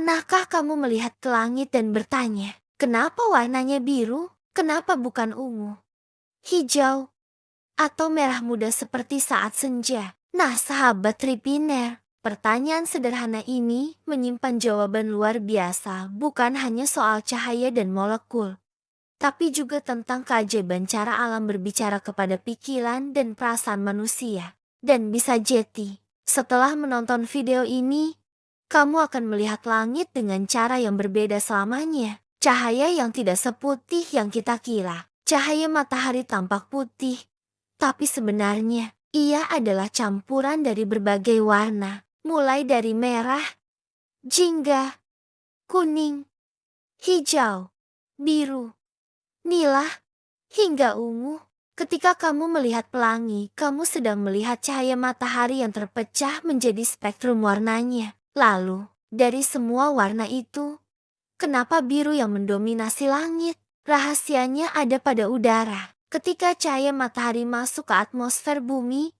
Pernahkah kamu melihat ke langit dan bertanya, kenapa warnanya biru? Kenapa bukan ungu, hijau, atau merah muda seperti saat senja? Nah, sahabat Tripiner, pertanyaan sederhana ini menyimpan jawaban luar biasa, bukan hanya soal cahaya dan molekul, tapi juga tentang keajaiban cara alam berbicara kepada pikiran dan perasaan manusia. Dan bisa jadi, setelah menonton video ini, kamu akan melihat langit dengan cara yang berbeda selamanya. Cahaya yang tidak seputih yang kita kira. Cahaya matahari tampak putih, tapi sebenarnya ia adalah campuran dari berbagai warna, mulai dari merah, jingga, kuning, hijau, biru, nila, hingga ungu. Ketika kamu melihat pelangi, kamu sedang melihat cahaya matahari yang terpecah menjadi spektrum warnanya. Lalu, dari semua warna itu, kenapa biru yang mendominasi langit? Rahasianya ada pada udara. Ketika cahaya matahari masuk ke atmosfer bumi,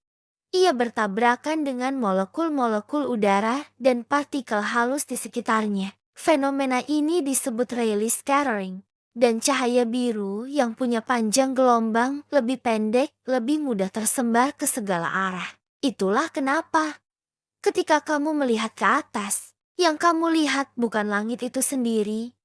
ia bertabrakan dengan molekul-molekul udara dan partikel halus di sekitarnya. Fenomena ini disebut Rayleigh scattering. Dan cahaya biru yang punya panjang gelombang lebih pendek, lebih mudah tersebar ke segala arah. Itulah kenapa ketika kamu melihat ke atas, yang kamu lihat bukan langit itu sendiri,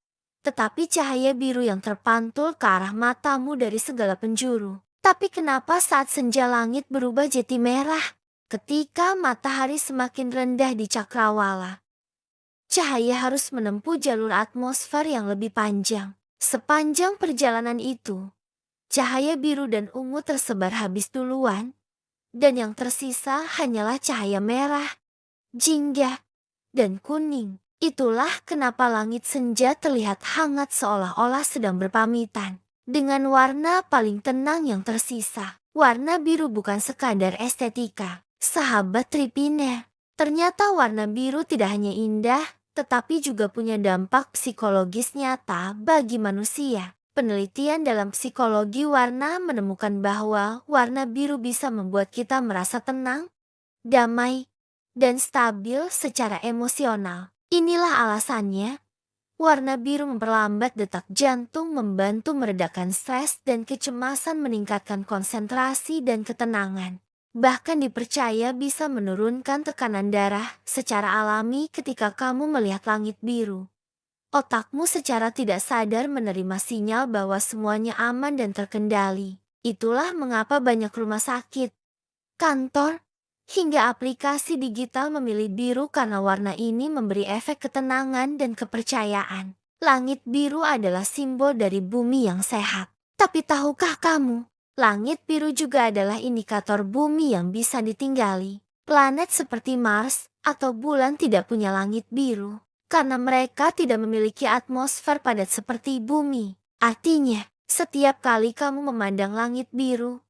tetapi cahaya biru yang terpantul ke arah matamu dari segala penjuru. Tapi kenapa saat senja langit berubah jadi merah? Ketika matahari semakin rendah di cakrawala, cahaya harus menempuh jalur atmosfer yang lebih panjang. Sepanjang perjalanan itu, cahaya biru dan ungu tersebar habis duluan, dan yang tersisa hanyalah cahaya merah, jingga, dan kuning. Itulah kenapa langit senja terlihat hangat seolah-olah sedang berpamitan dengan warna paling tenang yang tersisa. Warna biru bukan sekadar estetika, sahabat Tripiner. Ternyata warna biru tidak hanya indah, tetapi juga punya dampak psikologis nyata bagi manusia. Penelitian dalam psikologi warna menemukan bahwa warna biru bisa membuat kita merasa tenang, damai, dan stabil secara emosional. Inilah alasannya, warna biru memperlambat detak jantung, membantu meredakan stres dan kecemasan, meningkatkan konsentrasi dan ketenangan. Bahkan dipercaya bisa menurunkan tekanan darah secara alami ketika kamu melihat langit biru. Otakmu secara tidak sadar menerima sinyal bahwa semuanya aman dan terkendali. Itulah mengapa banyak rumah sakit, kantor, hingga aplikasi digital memilih biru karena warna ini memberi efek ketenangan dan kepercayaan. Langit biru adalah simbol dari bumi yang sehat. Tapi tahukah kamu? Langit biru juga adalah indikator bumi yang bisa ditinggali. Planet seperti Mars atau bulan tidak punya langit biru, karena mereka tidak memiliki atmosfer padat seperti bumi. Artinya, setiap kali kamu memandang langit biru,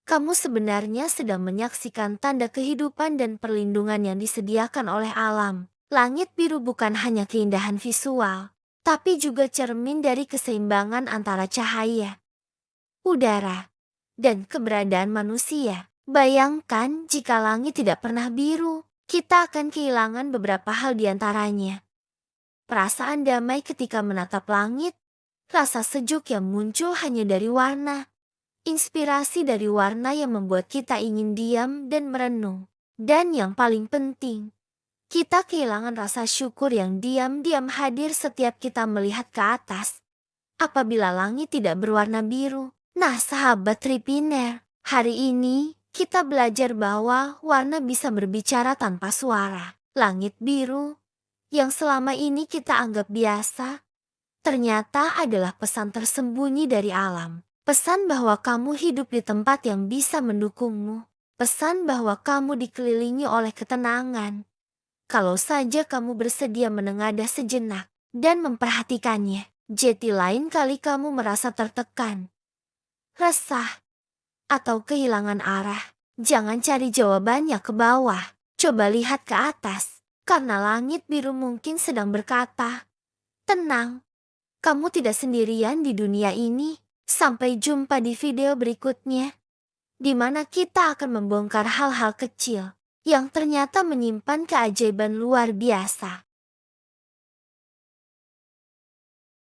kamu sebenarnya sedang menyaksikan tanda kehidupan dan perlindungan yang disediakan oleh alam. Langit biru bukan hanya keindahan visual, tapi juga cermin dari keseimbangan antara cahaya, udara, dan keberadaan manusia. Bayangkan jika langit tidak pernah biru, kita akan kehilangan beberapa hal di antaranya. Perasaan damai ketika menatap langit, rasa sejuk yang muncul hanya dari warna, inspirasi dari warna yang membuat kita ingin diam dan merenung. Dan yang paling penting, kita kehilangan rasa syukur yang diam-diam hadir setiap kita melihat ke atas. Apabila langit tidak berwarna biru. Nah, sahabat Tripiner, hari ini kita belajar bahwa warna bisa berbicara tanpa suara. Langit biru, yang selama ini kita anggap biasa, ternyata adalah pesan tersembunyi dari alam. Pesan bahwa kamu hidup di tempat yang bisa mendukungmu. Pesan bahwa kamu dikelilingi oleh ketenangan. Kalau saja kamu bersedia menengadah sejenak dan memperhatikannya. Jadi lain kali kamu merasa tertekan, resah, atau kehilangan arah, jangan cari jawabannya ke bawah. Coba lihat ke atas, karena langit biru mungkin sedang berkata, tenang, kamu tidak sendirian di dunia ini. Sampai jumpa di video berikutnya, di mana kita akan membongkar hal-hal kecil yang ternyata menyimpan keajaiban luar biasa.